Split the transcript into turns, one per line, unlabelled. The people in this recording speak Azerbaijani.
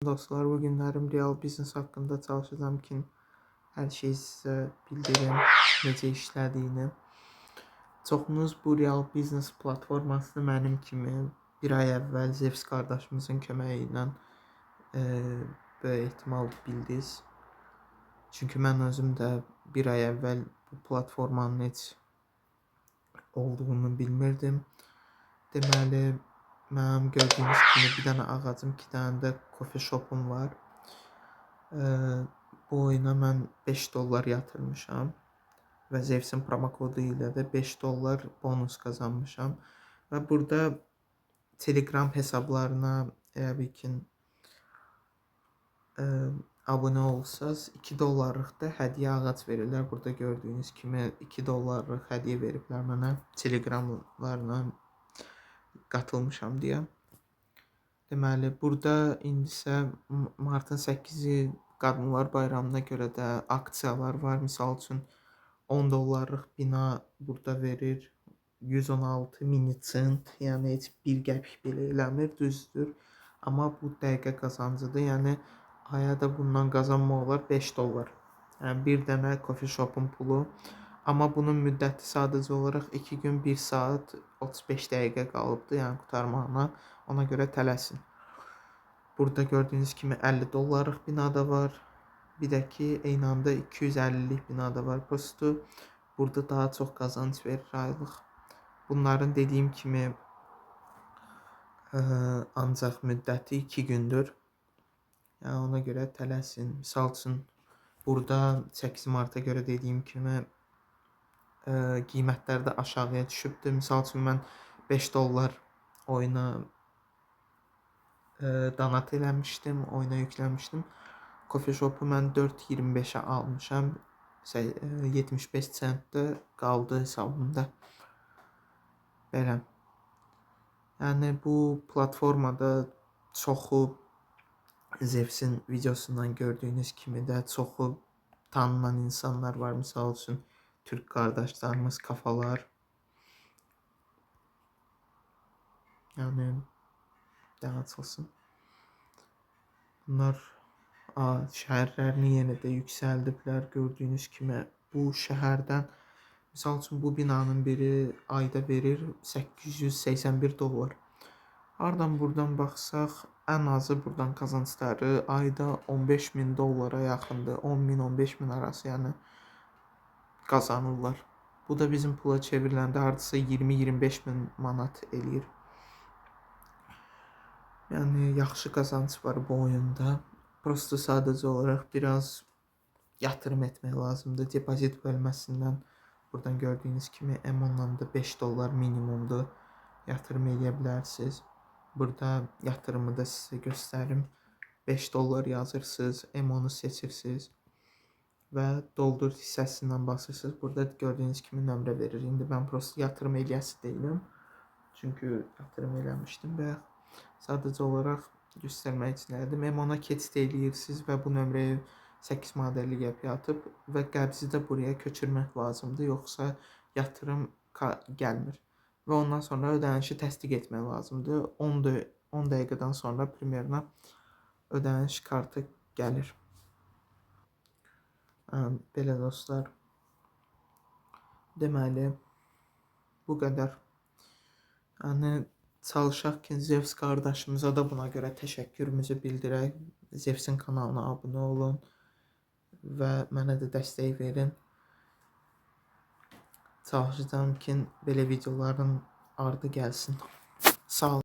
Dostlar, bu günlərim real biznes haqqında çalışacağım ki, hər şeyi sizə bildirim, necə işlədiyini. Çoxunuz bu real biznes platformasını mənim kimi bir ay əvvəl Zevs qardaşımızın köməyi ilə böyük ehtimal bildiniz. Çünki mən özüm də bir ay əvvəl bu platformanın heç olduğunu bilmirdim. Deməli, mənim gördüyünüz kimi bir dənə ağacım, 2 dənə də coffee shopum var. Bu oyuna mən $5 yatırmışam və Zevsin promo kodu ilə də $5 bonus qazanmışam. Və burada Telegram hesablarına təbii ki abunə olsaz $2 da hədiyyə ağac verirlər. Burada gördüyünüz kimi $2 hədiyyə veriblər mənə Telegramlarına qatılmışam deyə. Deməli, burada indisə martın 8-i Qadınlar Bayramına görə də aksiyalar var. Misal üçün $10 bina burada verir, 116 mini cent, yəni heç bir qəpik belə eləmir, düzdür. Amma bu dəqiqə qazancıdır, yəni aya da bundan qazanmaq olar $5. Yəni bir dənə coffee shopun pulu. Amma bunun müddəti sadəcə olaraq 2 gün 1 saat 35 dəqiqə qalıbdır, yəni qurtarmağına. Ona görə tələsin. Burada gördüyünüz kimi $50 binada var. Bir də ki, eyni anda 250'lik binada var. Prosto burada daha çox qazanc verir aylıq. Bunların dediyim kimi ancaq müddəti 2 gündür. Yəni ona görə tələsin. Misal üçün burada 8 Marta görə dediyim kimi qiymətlər də aşağıya düşübdür. Misal üçün mən $5 oyuna donat eləmişdim, oyuna yükləmişdim. Coffee shop'u mən 4.25'ə almışam. 75 cent də qaldı hesabımda. Belə. Yəni bu platformada çoxu Zevsin videosundan gördüyünüz kimi də çoxu tanınan insanlar var. Misal üçün Türk qardaşlarımız, kafalar. Yəni daha çıxsın. Bunlar şəhərlərini yenə də yüksəldiblər. Gördüyünüz kimi bu şəhərdən misal üçün bu binanın biri ayda verir $881. Hardan buradan baxsaq, ən azı buradan qazancları ayda $15.000 yaxındır. 10.000-15.000 arası, yəni qazanırlar. Bu da bizim pula çevriləndə hardasa 20-25 min manat eləyir. Yəni yaxşı qazanc var bu oyunda. Prosto sadəcə olaraq biraz yatırım etmək lazımdır. Depozit bölməsindən buradan gördüyünüz kimi M10'dan da $5 minimumdur. Yatırım edə bilərsiniz. Burada yatırımı da sizə göstərim. $5 yazırsınız, M10'u seçirsiniz və doldur hissəsindən basırsınız. Burada gördüyünüz kimi nömrə verir. İndi mən prosto yatırım eləyəsi deyiləm. Çünki yatırım eləmişdim və sadəcə olaraq göstərmək üçün elədim. M10'a keçid eləyirsiniz və bu nömrəyə 8 manat 50 qəpik atıb və qəbzi də buraya köçürmək lazımdır. Yoxsa yatırım gəlmir. Və ondan sonra ödənişi təsdiq etmək lazımdır. 10 dəqiqədən sonra primerinə ödəniş kartı gəlir. Belə dostlar. Deməli, bu qədər. Yəni çalışaq ki, Zevs qardaşımıza da buna görə təşəkkürümüzü bildirək. Zevsin kanalına abunə olun və mənə də dəstək verin. Çalışacağım ki, belə videoların ardı gəlsin. Sağ olun.